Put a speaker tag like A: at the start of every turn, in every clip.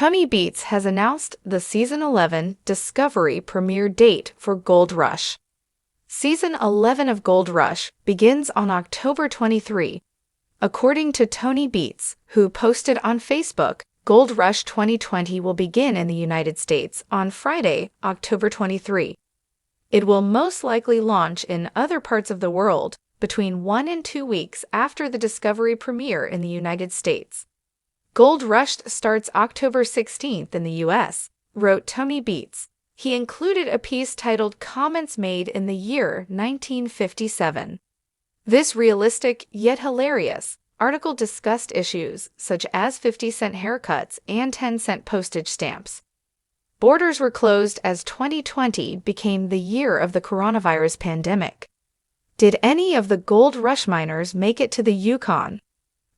A: Beets has announced the Season 11 Discovery premiere date for Gold Rush. Season 11 of Gold Rush begins on October 23. According to Beets, who posted on Facebook, Gold Rush 2020 will begin in the United States on Friday, October 23. It will most likely launch in other parts of the world between 1 and 2 weeks after the Discovery premiere in the United States. Gold Rush starts October 16th in the U.S., wrote Beets. He included a piece titled Comments Made in the Year 1957. This realistic, yet hilarious, article discussed issues such as 50-cent haircuts and 10-cent postage stamps. Borders were closed as 2020 became the year of the coronavirus pandemic. Did any of the Gold Rush miners make it to the Yukon?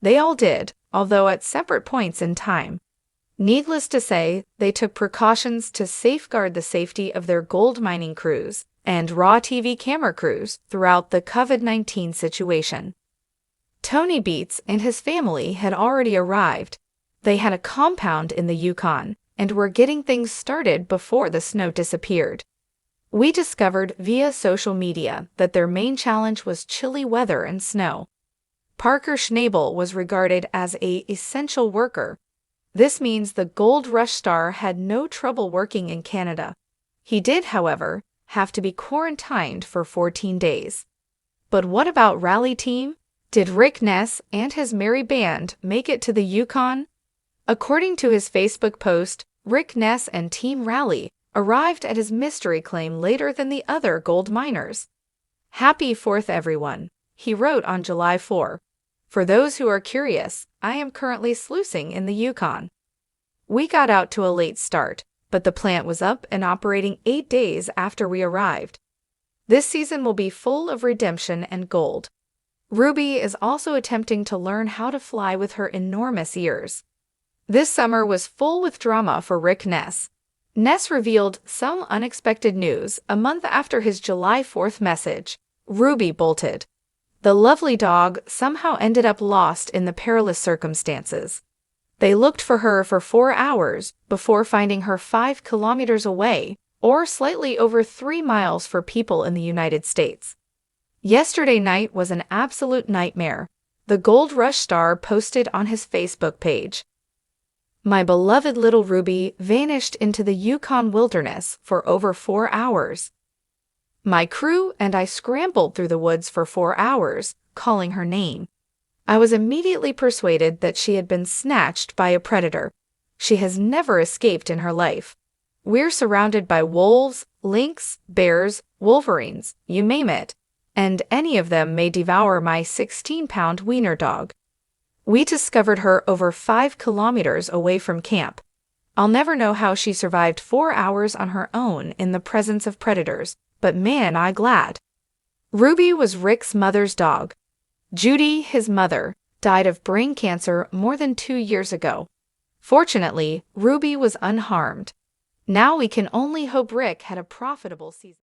A: They all did, although at separate points in time. Needless to say, they took precautions to safeguard the safety of their gold mining crews and raw TV camera crews throughout the COVID-19 situation. Beets and his family had already arrived. They had a compound in the Yukon and were getting things started before the snow disappeared. We discovered via social media that their main challenge was chilly weather and snow. Parker Schnabel was regarded as an essential worker. This means the Gold Rush star had no trouble working in Canada. He did, however, have to be quarantined for 14 days. But what about Rally Team? Did Rick Ness and his merry band make it to the Yukon? According to his Facebook post, Rick Ness and Team Rally arrived at his mystery claim later than the other gold miners. "Happy 4th, everyone," he wrote on July 4. "For those who are curious, I am currently sluicing in the Yukon." We got out to a late start, but the plant was up and operating 8 days after we arrived. This season will be full of redemption and gold. Ruby is also attempting to learn how to fly with her enormous ears. This summer was full with drama for Rick Ness. Ness revealed some unexpected news a month after his July 4th message. Ruby bolted. The lovely dog somehow ended up lost in the perilous circumstances. They looked for her for 4 hours before finding her 5 kilometers away, or slightly over 3 miles for people in the United States. Yesterday night was an absolute nightmare, the Gold Rush star posted on his Facebook page. "My beloved little Ruby vanished into the Yukon wilderness for over 4 hours. My crew and I scrambled through the woods for 4 hours, calling her name. I was immediately persuaded that she had been snatched by a predator. She has never escaped in her life. We're surrounded by wolves, lynx, bears, wolverines, you name it, and any of them may devour my 16-pound wiener dog. We discovered her over 5 kilometers away from camp. I'll never know how she survived 4 hours on her own in the presence of predators, but man, I'm glad." Ruby was Rick's mother's dog. Judy, his mother, died of brain cancer more than 2 years ago. Fortunately, Ruby was unharmed. Now we can only hope Rick had a profitable season.